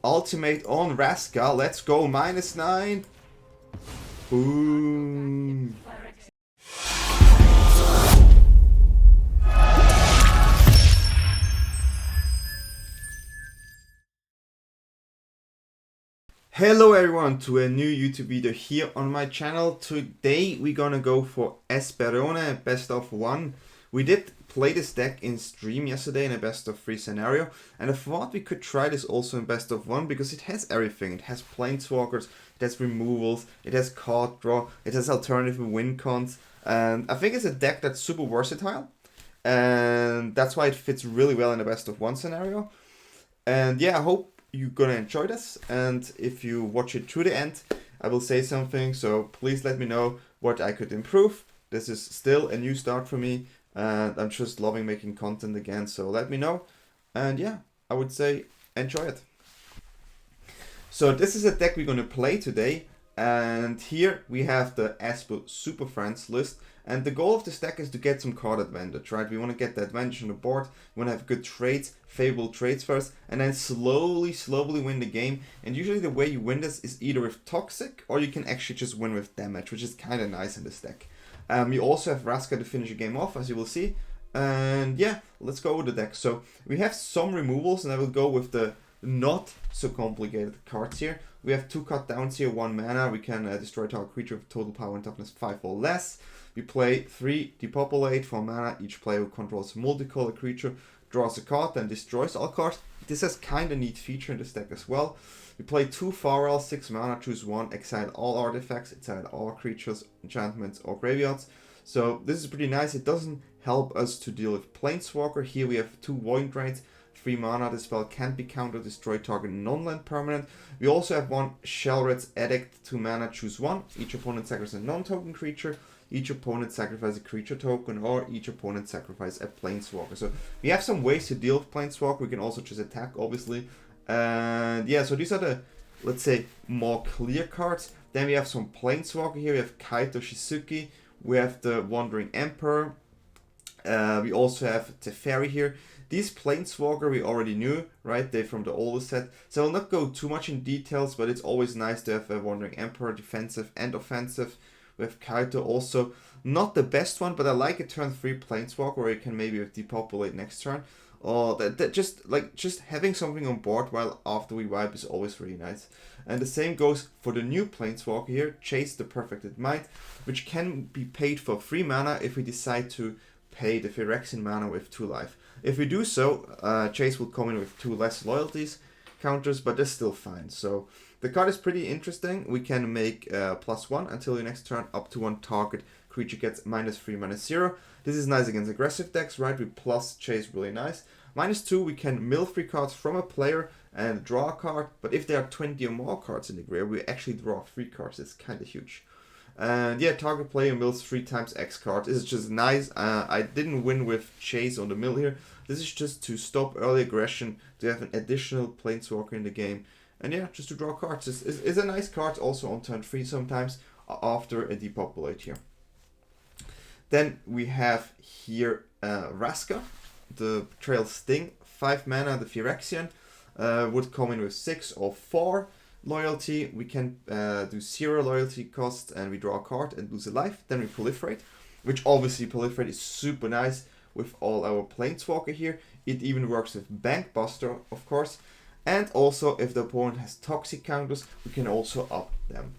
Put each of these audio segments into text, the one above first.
Ultimate on Vraska. Let's go. -9. Boom. Hello everyone to a new YouTube video here on my channel. Today we're gonna go for Esper best of 1. We did play this deck in stream yesterday in a best of 3 scenario, and I thought we could try this also in best of 1 because it has everything. It has Planeswalkers, it has removals, it has card draw, it has alternative win cons, and I think it's a deck that's super versatile, and that's why it fits really well in a best of 1 scenario. And yeah, I hope you're gonna enjoy this, and if you watch it to the end, I will say something, so please let me know what I could improve. This is still a new start for me, and I'm just loving making content again, so let me know. And yeah, I would say enjoy it. So this is a deck we're gonna play today, and here we have the Esper Superfriends list. And the goal of this deck is to get some card advantage, right? We want to get the advantage on the board, we want to have good trades, favorable trades first, and then slowly win the game. And usually the way you win this is either with Toxic, or you can actually just win with damage, which is kind of nice in this deck. You also have Vraska to finish the game off, as you will see. And yeah, let's go with the deck. So we have some removals, and I will go with the not so complicated cards here. We have 2 cut downs here, 1 mana. We can destroy target creature with total power and toughness 5 or less. We play 3 depopulate for mana. Each player who controls a multicolor creature draws a card and destroys all cards. This has kind of neat feature in this deck as well. We play 2 Farewell, 6 mana, choose 1, exile all artifacts, exile all creatures, enchantments, or graveyards. So this is pretty nice. It doesn't help us to deal with Planeswalker. Here we have 2 Void Drains, 3 mana. This spell can't be countered, destroy target non-land permanent. We also have 1 Shellrat's Edict, 2 mana, choose 1. Each opponent sacrifices a non-token creature. Each opponent sacrifices a creature token, or each opponent sacrifices a Planeswalker. So we have some ways to deal with Planeswalker. We can also just attack, obviously. And yeah, so these are the, let's say, more clear cards. Then we have some Planeswalker here. We have Kaito Shizuki. We have the Wandering Emperor. We also have Teferi here. These Planeswalker we already knew, right? They're from the older set. So I'll not go too much in details, but it's always nice to have a Wandering Emperor, defensive and offensive. We have Kaito also, not the best one, but I like a turn 3 Planeswalker where you can maybe depopulate next turn. Or that just having something on board while after we wipe is always really nice. And the same goes for the new Planeswalker here, Jace the Perfected Might, which can be paid for 3 mana if we decide to pay the Phyrexian mana with 2 life. If we do so, Jace will come in with 2 less loyalties counters, but that's still fine. So the card is pretty interesting. We can make +1 until your next turn, up to 1 target creature gets -3, -0. This is nice against aggressive decks, right? We plus Chase really nice. -2, we can mill 3 cards from a player and draw a card, but if there are 20 or more cards in the graveyard, we actually draw 3 cards. It's kind of huge. And yeah, target player mills 3 times X cards. This is just nice. I didn't win with Chase on the mill here. This is just to stop early aggression, to have an additional Planeswalker in the game. And yeah, just to draw cards. It's a nice card also on turn 3 sometimes after a depopulate here. Then we have here Vraska, the Betrayal Sting, 5 mana, the Phyrexian. Would come in with 6 or 4 loyalty. We can do 0 loyalty cost and we draw a card and lose a life. Then we proliferate, which obviously proliferate is super nice with all our Planeswalker here. It even works with Bankbuster, of course. And also, if the opponent has toxic counters, we can also up them.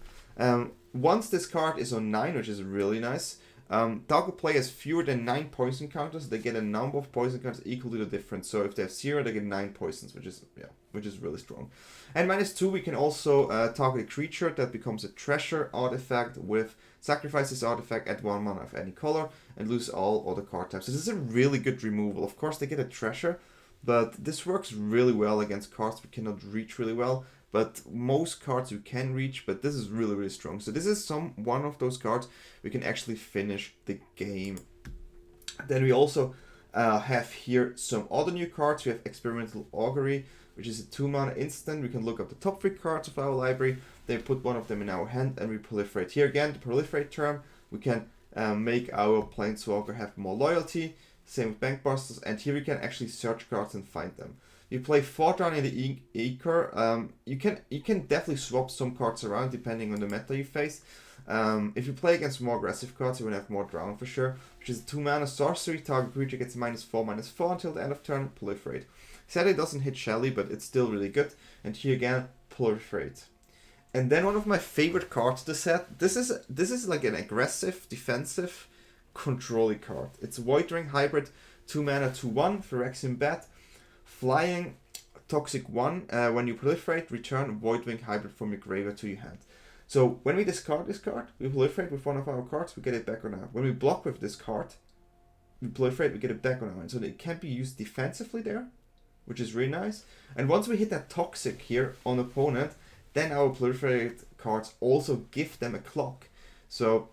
Once this card is on 9, which is really nice, target player has fewer than 9 poison counters. They get a number of poison counters equal to the difference. So if they have 0, they get 9 poisons, which is really strong. And -2, we can also target a creature that becomes a treasure artifact with sacrifice this artifact at 1 mana of any color and lose all other card types. So this is a really good removal. Of course, they get a treasure, but this works really well against cards we cannot reach really well. But most cards you can reach, but this is really strong. So this is one of those cards we can actually finish the game. Then we also have here some other new cards. We have Experimental Augury, which is a 2 mana instant. We can look up the top 3 cards of our library, then put one of them in our hand and we proliferate. Here again, the proliferate term, we can make our Planeswalker have more loyalty. Same with Bankbusters, and here we can actually search cards and find them. You play 4th round in the Ichor. You can definitely swap some cards around depending on the meta you face. If you play against more aggressive cards, you will have more drown for sure. Which is a 2-mana sorcery. Target creature gets -4/-4 until the end of turn. Proliferate. Sadly, it doesn't hit Shelly, but it's still really good. And here again, proliferate. And then one of my favorite cards to set. This is like an aggressive, defensive, controlling card. It's Voidwing Hybrid, 2-mana, 2/1, Phyrexian Bat, flying, toxic 1. When you proliferate, return Voidwing Hybrid from your graveyard to your hand. So when we discard this card, we proliferate with one of our cards, we get it back on our hand. When we block with this card, we proliferate, we get it back on our hand. So it can be used defensively there, which is really nice. And once we hit that toxic here on opponent, then our proliferate cards also give them a clock. So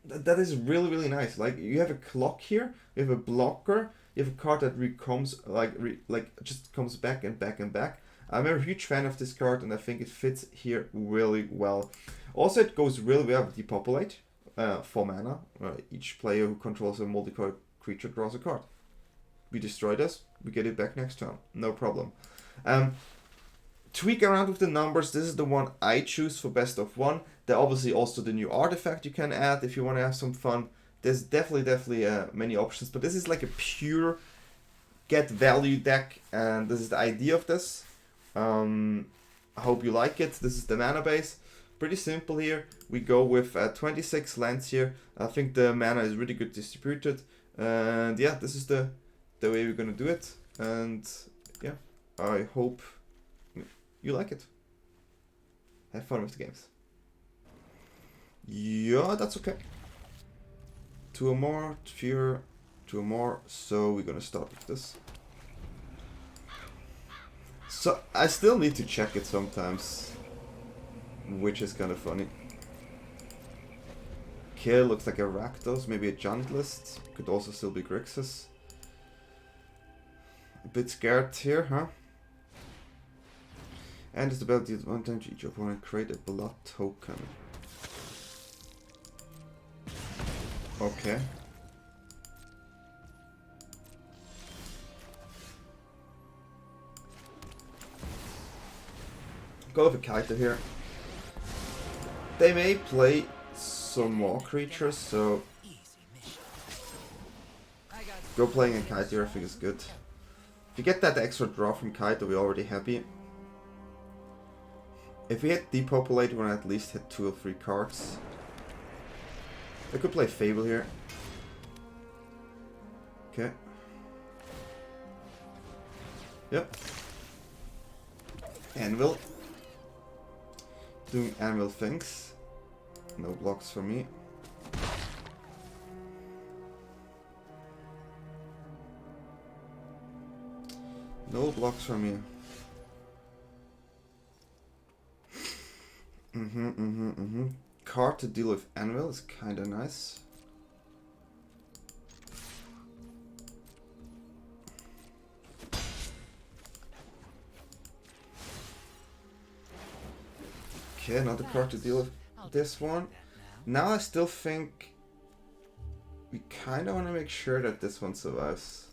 that is really, really nice. Like, you have a clock here, you have a blocker, you have a card that comes just comes back and back and back. I'm a huge fan of this card, and I think it fits here really well. Also, it goes really well with Depopulate, 4 mana. Each player who controls a multi-card creature draws a card. We destroy this, we get it back next turn, no problem. Tweak around with the numbers. This is the one I choose for best of 1. There are obviously also the new artifact you can add if you want to have some fun. There's definitely many options, but this is like a pure get value deck, and this is the idea of this. I hope you like it. This is the mana base. Pretty simple here. We go with 26 lands here. I think the mana is really good distributed, and yeah, this is the way we're gonna do it. And yeah, I hope you like it. Have fun with the games. Yeah, that's okay. 2 or more, fewer, 2 or more. So we're gonna start with this. So I still need to check it sometimes, which is kind of funny. Okay, looks like a Rakdos, maybe a Junglist. Could also still be Grixis. A bit scared here, huh? And it's about the advantage each opponent create a blood token. Okay. Go with a Kaito here. They may play some more creatures, so go playing a Kaito here I think is good. If you get that extra draw from Kaito, we're already happy. If we hit Depopulate, we're gonna at least hit 2 or 3 cards. I could play Fable here. Okay. Yep. Anvil. Doing Anvil things. No blocks for me. No blocks for me. Card to deal with Anvil is kinda nice. Okay, another card to deal with this one. Now I still think we kinda wanna make sure that this one survives.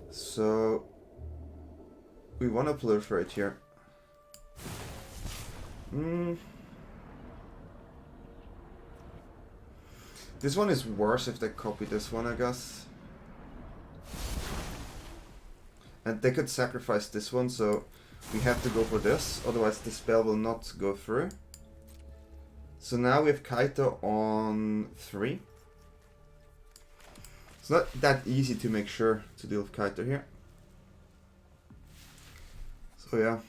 So we want to proliferate here. This one is worse if they copy this one, I guess. And they could sacrifice this one, so we have to go for this, otherwise the spell will not go through. So now we have Kaito on 3. It's not that easy to make sure to deal with Kaito here. So yeah.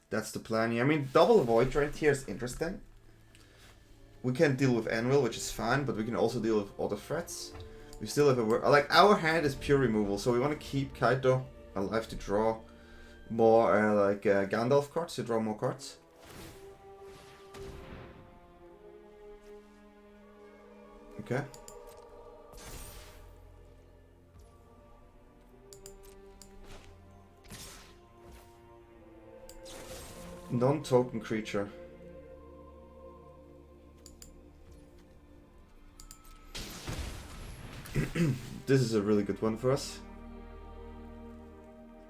That's the plan here. I mean, double Void right here is interesting. We can deal with Anvil, which is fine, but we can also deal with other threats. We still have a like our hand is pure removal, so we want to keep Kaito alive to draw more Gandalf cards, to draw more cards. Okay. Non-token creature. This is a really good one for us.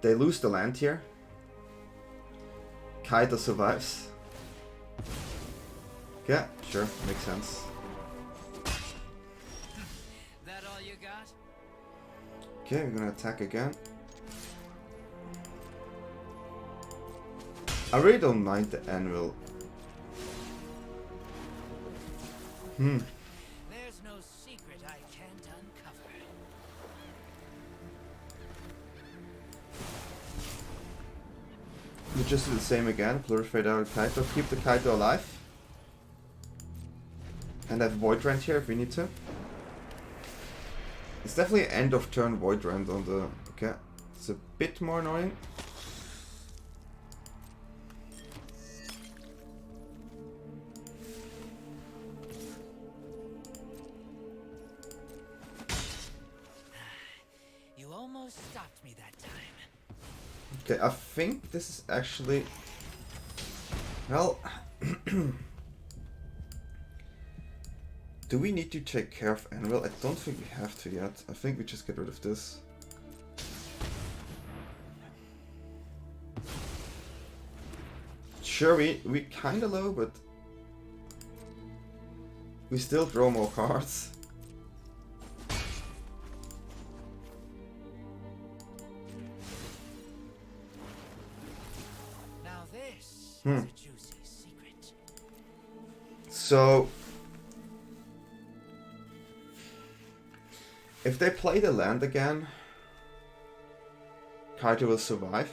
They lose the land here. Kaito survives. Yeah, sure, makes sense. That all you got? Okay, we're gonna attack again. I really don't mind the anvil. There's no secret I can't uncover. We just do the same again. Prolifirate our Kaito. Keep the Kaito alive. And have Void Rend here if we need to. It's definitely end of turn Void Rend on the... Okay. It's a bit more annoying. You almost stopped me that time. Okay, I think this is actually... Well... Do we need to take care of Anvil? I don't think we have to yet. I think we just get rid of this. Sure, we kinda low, but... We still draw more cards. Now this is a juicy secret. So... If they play the land again, Kaito will survive.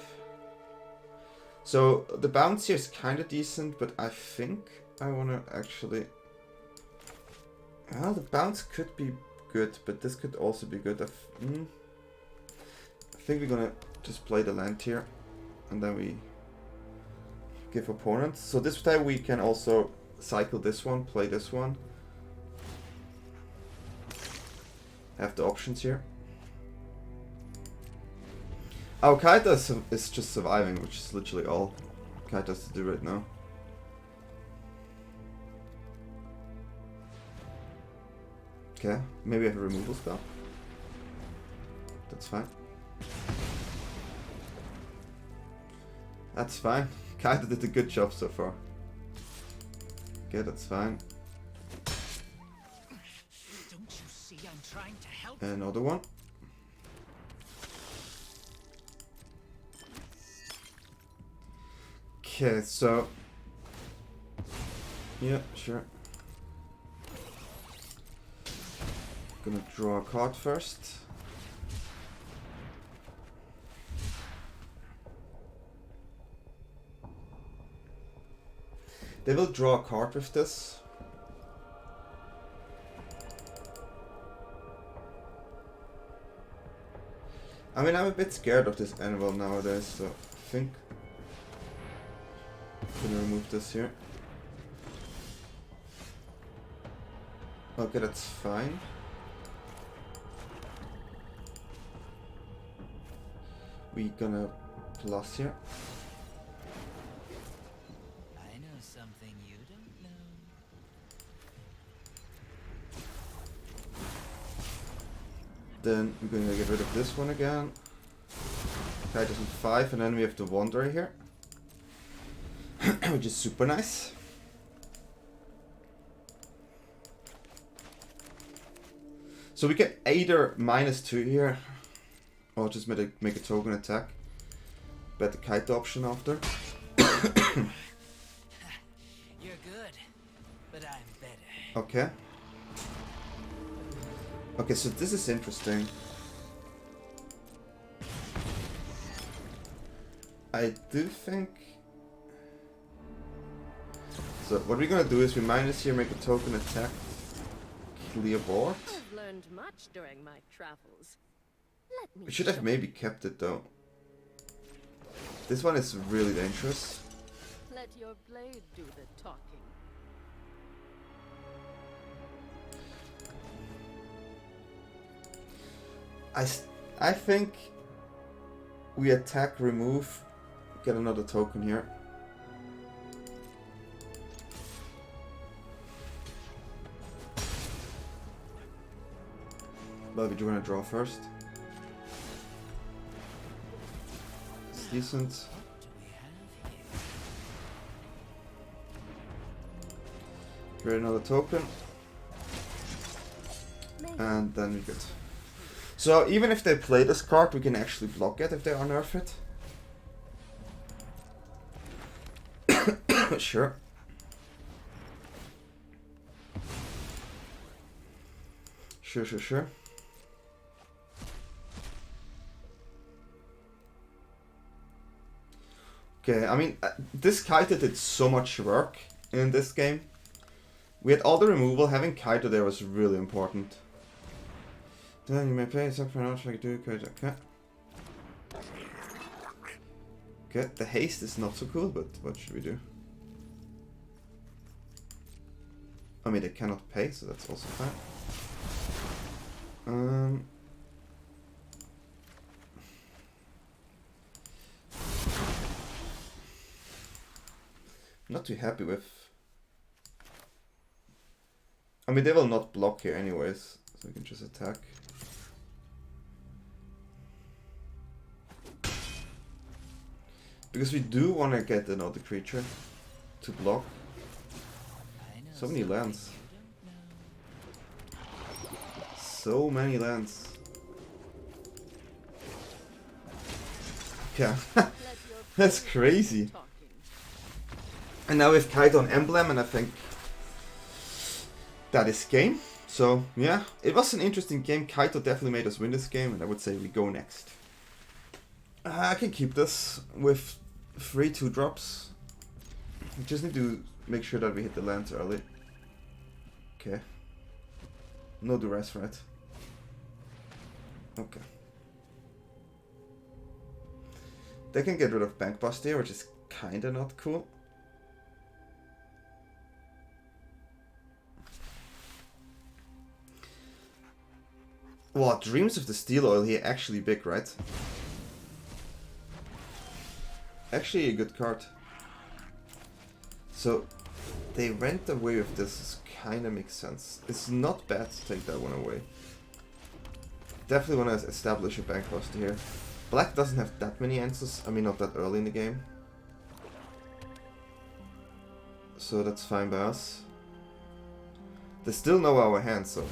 So the bounce here is kind of decent, but I think I want to actually... Well, the bounce could be good, but this could also be good. I think we're gonna just play the land here, and then we give opponents. So this time we can also cycle this one, play this one. Have the options here. Oh, Kaito is just surviving, which is literally all Kaito has to do right now. Okay, maybe I have a removal spell. That's fine. That's fine. Kaito did a good job so far. Okay, that's fine. I'm trying to help. Another one. Okay, so... Yeah, sure. Gonna draw a card first. They will draw a card with this. I mean, I'm a bit scared of this anvil nowadays, so I think I'm gonna remove this here. Okay, that's fine. We gonna plus here. I know something you don't know. Then we're gonna get rid of this one again. Kaito's on 5, and then we have the Wanderer here. Which is super nice. So we get either -2 here, or just make a token attack. Bet the Kaito option after. You're good, but I'm better. Okay. Okay, so this is interesting. I do think... So what we're gonna do is we minus here, make a token attack, clear board. I've learned much during my travels. Let me We should have maybe kept it though. This one is really dangerous. let your blade do the talking. I think we attack, remove, get another token here. But we're gonna draw first. It's decent. Create another token. And then we're good. So even if they play this card, we can actually block it if they unnerf it. Sure. Sure. Okay, I mean, this Kaito did so much work in this game. We had all the removal, having Kaito there was really important. Then you may play something for an artifact, do Kaito. Okay. Okay, the haste is not so cool, but what should we do? I mean, they cannot pay, so that's also fine. Not too happy with. I mean, they will not block here anyways, so we can just attack. Because we do want to get another creature to block. So many lands. So many lands. Yeah, that's crazy. And now we have Kaito on Emblem, and I think that is game. So yeah, it was an interesting game. Kaito definitely made us win this game, and I would say we go next. I can keep this with 3 2-drops. We just need to make sure that we hit the lands early. Okay. No duress, right? Okay. They can get rid of Bank Bust here, which is kinda not cool. Wow, Dreams of the Steel Oil here actually big, right? Actually a good card. So they went away with this, kinda makes sense. It's not bad to take that one away. Definitely want to establish a Bank Buster here. Black doesn't have that many answers, I mean not that early in the game. So that's fine by us. They still know our hand, so...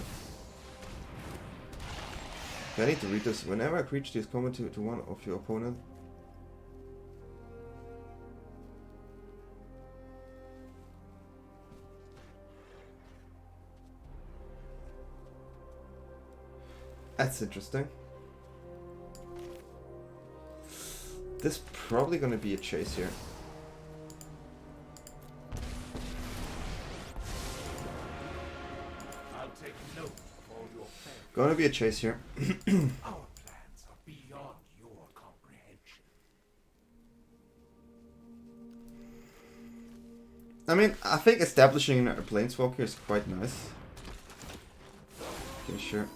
Okay, I need to read this. Whenever a creature is common to one of your opponent, that's interesting. This is probably gonna be a chase here. I'll take note of all your plans. Gonna be a chase here. Our plans are beyond your comprehension. I mean, I think establishing a Planeswalker is quite nice. Okay, sure.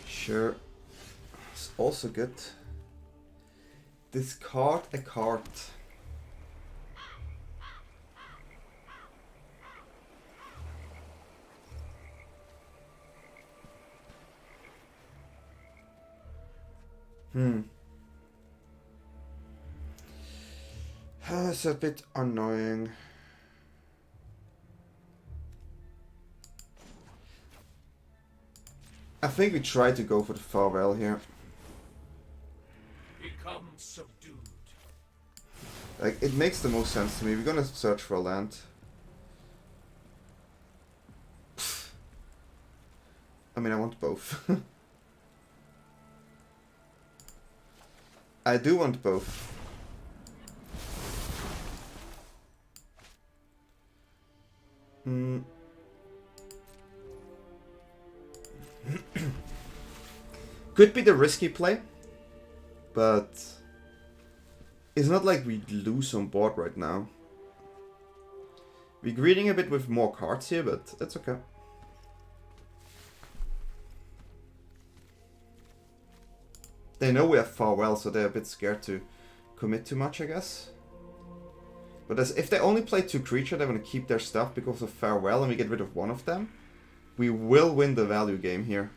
Sure. It's also good. Discard a card. It's a bit annoying. I think we try to go for the farewell here. Become subdued. Like, it makes the most sense to me. We're gonna search for a land. I mean, I want both. I do want both. Could be the risky play, but it's not like we lose on board right now. We're greeting a bit with more cards here, but that's okay. They know we have Farewell, so they're a bit scared to commit too much, I guess. But if they only play 2 creatures, they want to keep their stuff because of Farewell and we get rid of one of them. We will win the value game here.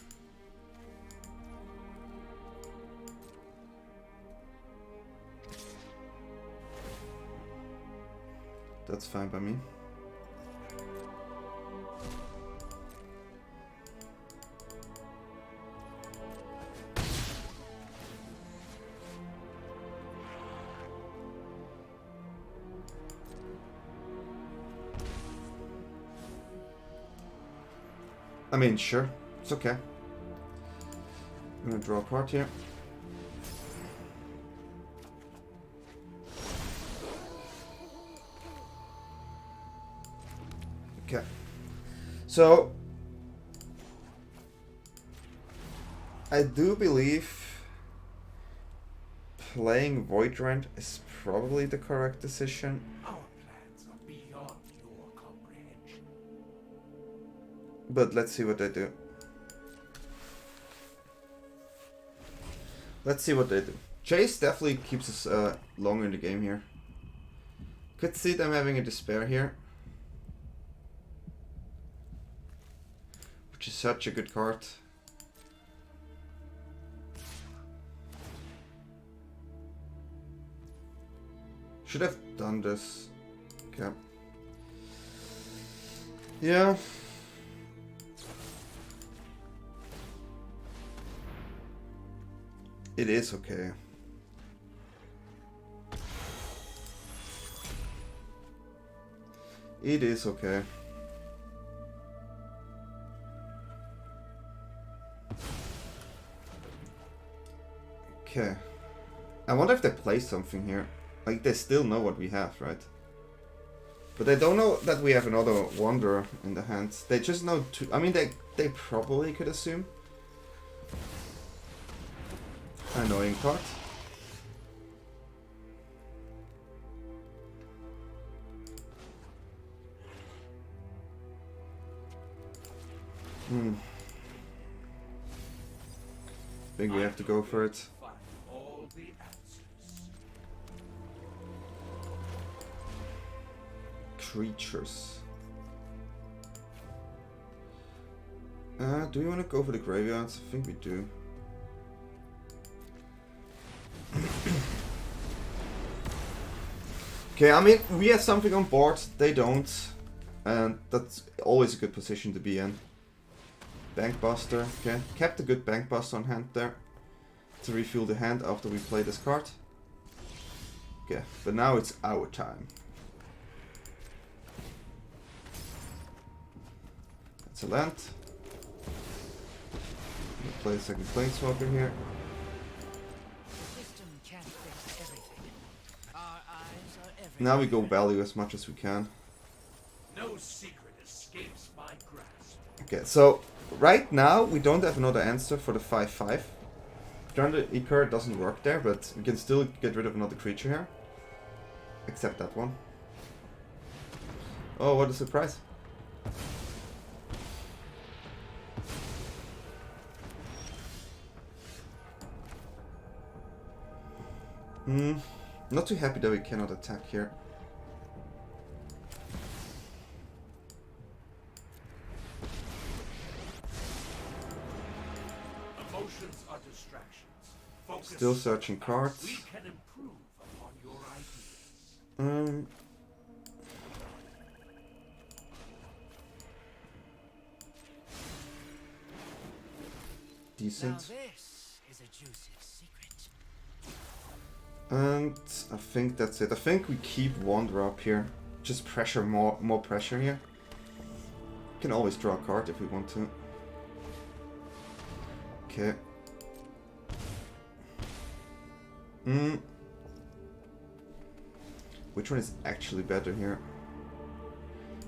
That's fine by me. I mean, sure, it's okay. I'm gonna draw a card here. Okay, so I do believe playing Voidwing is probably the correct decision. Our plans are beyond your comprehension. But let's see what they do. Let's see what they do. Jace definitely keeps us longer in the game here. Could see them having a despair here. Which is such a good card. Should have done this. Okay. Yeah. It is okay. It is okay. Okay. I wonder if they play something here. Like, they still know what we have, right? But they don't know that we have another Wanderer in the hands. They just know two. I mean, they probably could assume. Annoying part. Think we have to go for it. Find all the answers. Creatures. Do you want to go for the graveyards? I think we do. Okay, I mean, we have something on board, they don't. And that's always a good position to be in. Bankbuster, okay. Kept a good Bankbuster on hand there. To refuel the hand after we play this card. Okay, but now it's our time. That's a land. We'll play a second Planeswalker here. System can't fix everything. Our eyes are everywhere. Now we go value as much as we can. No secret escapes my grasp. Okay, so right now we don't have another answer for the 5/5. Currently Ichor doesn't work there, but we can still get rid of another creature here. Except that one. Oh, what a surprise. Not too happy that we cannot attack here. Emotions are distractions. Focus Still searching cards. We can improve upon your ideas. Decent. Now this is a juicy secret. And I think that's it. I think we keep Wanderer up here. Just pressure, more pressure here. Can always draw a card if we want to. Okay. Which one is actually better here?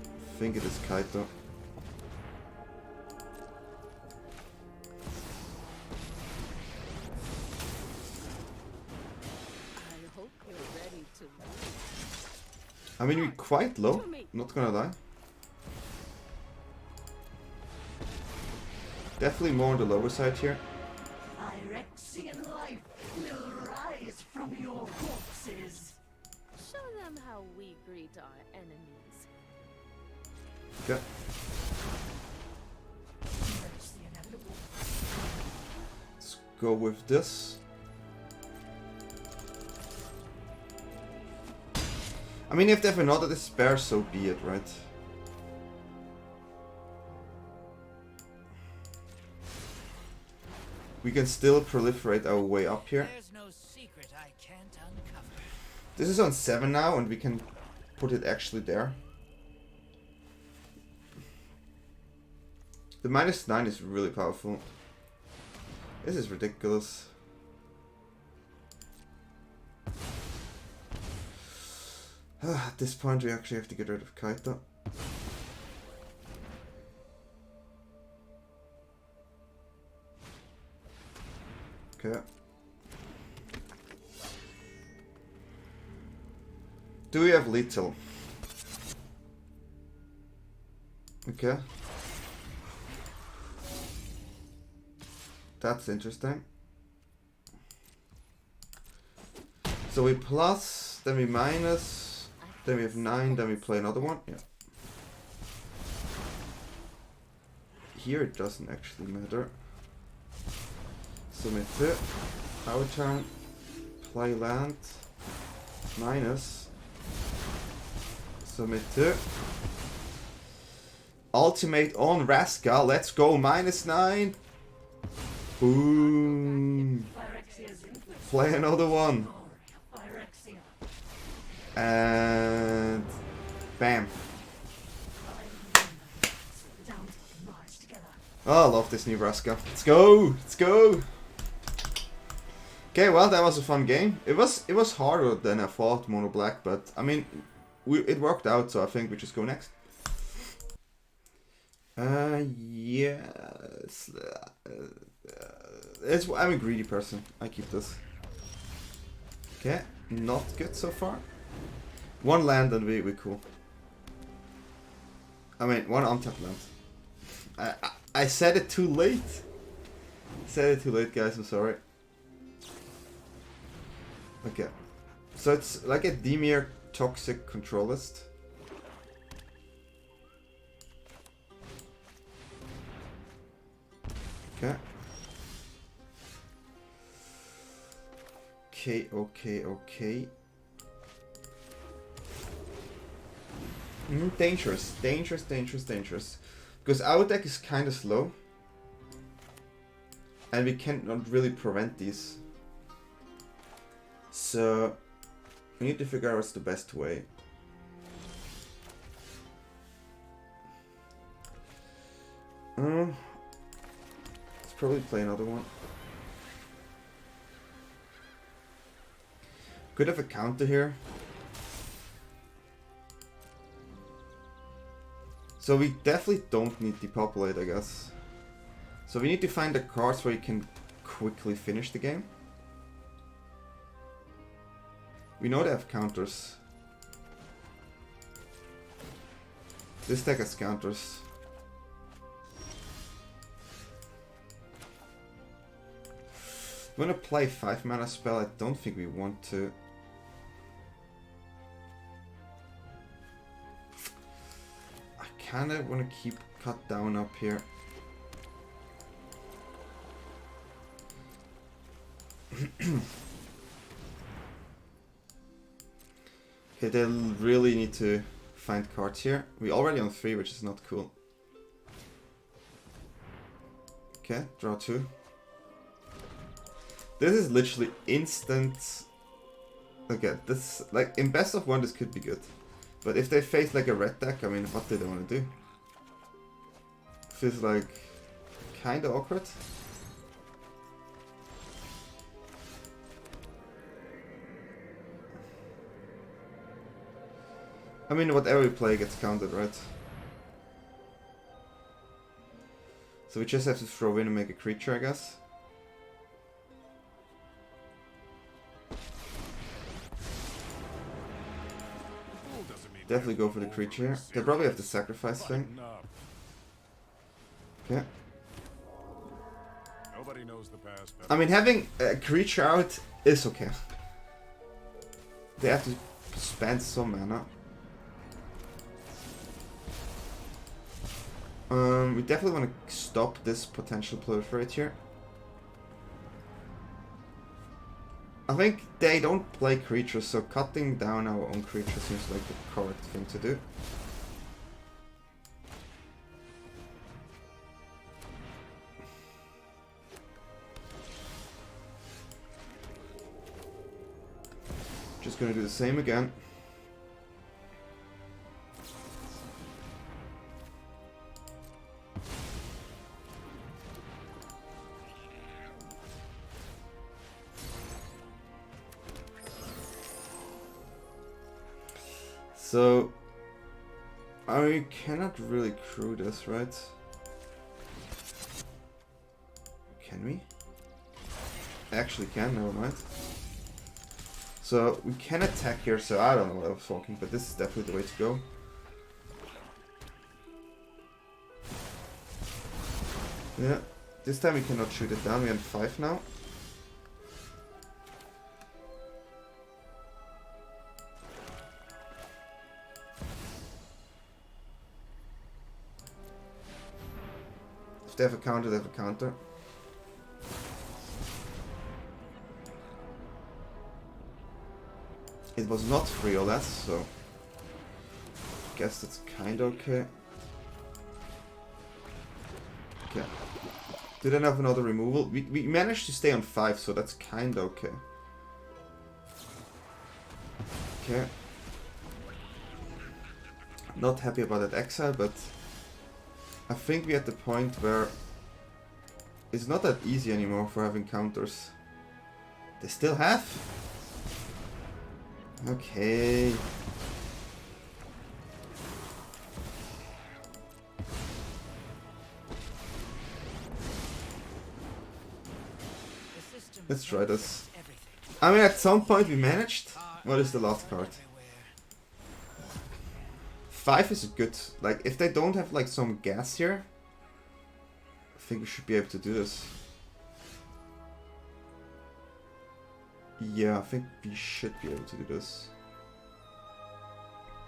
I think it is Kaito. I hope you're ready to move. I mean, we're quite low, not gonna lie. Definitely more on the lower side here. Phyrexian life will rise from your corpses. Show them how we greet our enemies. Okay. go with this. I mean, if they have another despair, so be it, right? We can still proliferate our way up here. There's no secret I can't uncover. This is on 7 now, and we can put it actually there. The -9 is really powerful. This is ridiculous. At this point, we actually have to get rid of Kaita. Okay. Do we have lethal? Okay. That's interesting. So we plus, then we minus, then we have 9, then we play another one. Yeah. Here it doesn't actually matter. Submit to our turn, play land, minus, submit to. Ultimate on Vraska, let's go, -9. Boom. Play another one. And bam. Oh, I love this new Vraska. Let's go! Let's go! Okay, well, that was a fun game. It was harder than I thought, Mono Black, but I mean, it worked out, so I think we just go next. Yes. I'm a greedy person. I keep this. Okay, not good so far. One land and we're cool. I mean, one untapped land. I said it too late. Said it too late, guys. I'm sorry. Okay, so it's like a Dimir toxic control list. Okay. Okay. Dangerous. Because our deck is kind of slow. And we cannot really prevent these. So, we need to figure out what's the best way. Let's probably play another one. Could have a counter here. So we definitely don't need depopulate, I guess. So we need to find the cards where you can quickly finish the game. We know they have counters. This deck has counters. We want to play 5 mana spell. I don't think we want to. I kind of want to keep cut down up here. Okay, they really need to find cards here. We're already on 3, which is not cool. Okay, draw 2. This is literally instant. Okay, this, like, in best of 1 this could be good. But if they face like a red deck, I mean, what do they want to do? Feels like kinda awkward. I mean, whatever we play gets counted, right? So we just have to throw in and make a creature, I guess. Definitely go for the creature here. They probably have the sacrifice thing. Okay. I mean, having a creature out is okay. They have to spend some mana. We definitely want to stop this potential proliferate here. I think they don't play creatures, so cutting down our own creature seems like the correct thing to do. Just gonna do the same again. So, I cannot really crew this, right? Can we? Actually can, never mind. So, we can attack here, so I don't know what I was talking, but this is definitely the way to go. Yeah, this time we cannot shoot it down, we have 5 now. If they have a counter, they have a counter. It was not free or less, so guess that's kinda okay. Okay. Didn't have another removal. We managed to stay on 5, so that's kinda okay. Okay. Not happy about that exile, but I think we're at the point where it's not that easy anymore for having counters. They still have? Okay. Let's try this. I mean, at some point we managed. What is the last card? 5 is good. Like, if they don't have like some gas here, I think we should be able to do this. Yeah, I think we should be able to do this.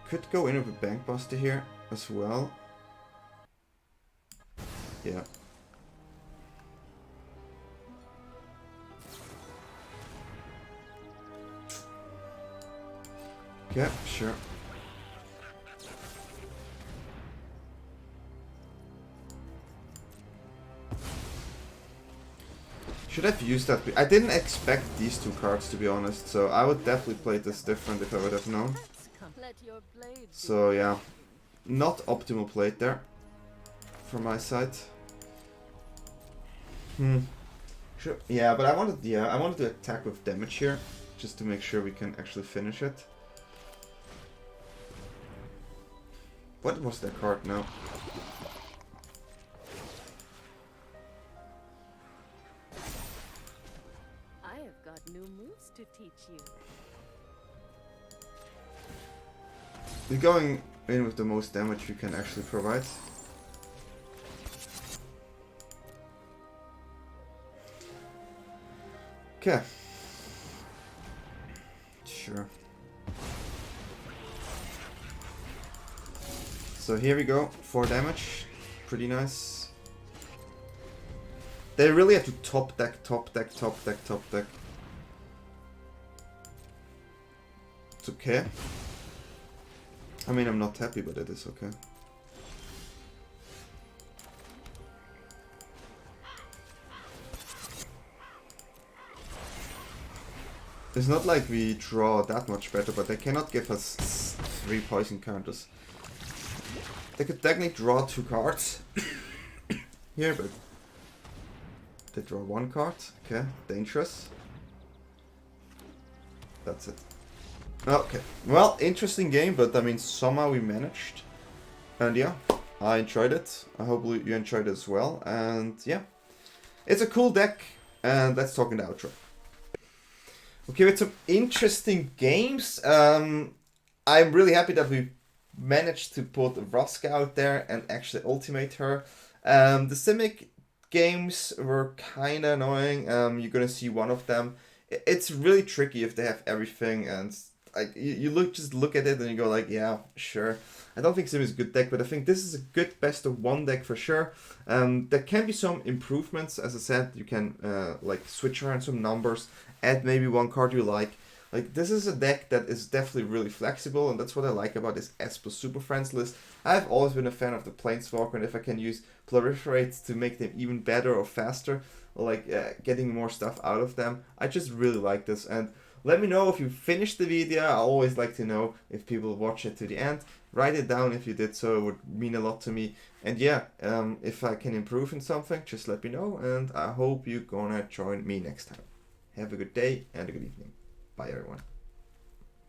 Could go in with a Bank Buster here as well. Yeah. Yeah, sure. Should have used that. I didn't expect these 2 cards, to be honest, so I would definitely play this different if I would have known. So yeah, not optimal plate there from my side. Sure. Yeah, but I wanted to attack with damage here, just to make sure we can actually finish it. What was that card now? New moves to teach you. We're going in with the most damage we can actually provide. Okay. Sure. So here we go, 4 damage. Pretty nice. They really have to top deck, top deck, top deck, top deck. It's okay. I mean, I'm not happy, but it is okay. It's not like we draw that much better, but they cannot give us 3 poison counters. They could technically draw 2 cards here, but they draw 1 card. Okay, dangerous. That's it. Okay, well, interesting game, but I mean, somehow we managed. And yeah, I enjoyed it. I hope you enjoyed it as well. And yeah, it's a cool deck. And let's talk in the outro. Okay, with some interesting games. I'm really happy that we managed to put Vraska out there and actually ultimate her. The Simic games were kind of annoying. You're gonna see one of them. It's really tricky if they have everything, and like you just look at it and you go like, yeah, sure. I don't think Sim is a good deck, but I think this is a good best of one deck for sure. There can be some improvements, as I said. You can like switch around some numbers, add maybe one card you like. Like, this is a deck that is definitely really flexible, and that's what I like about this Esper Superfriends list. I've always been a fan of the Planeswalker, and if I can use prolifirates to make them even better or faster, or like getting more stuff out of them, I just really like this. And let me know if you finished the video. I always like to know if people watch it to the end. Write it down if you did so, it would mean a lot to me. And yeah, if I can improve in something, just let me know, and I hope you're gonna join me next time. Have a good day and a good evening. Bye everyone.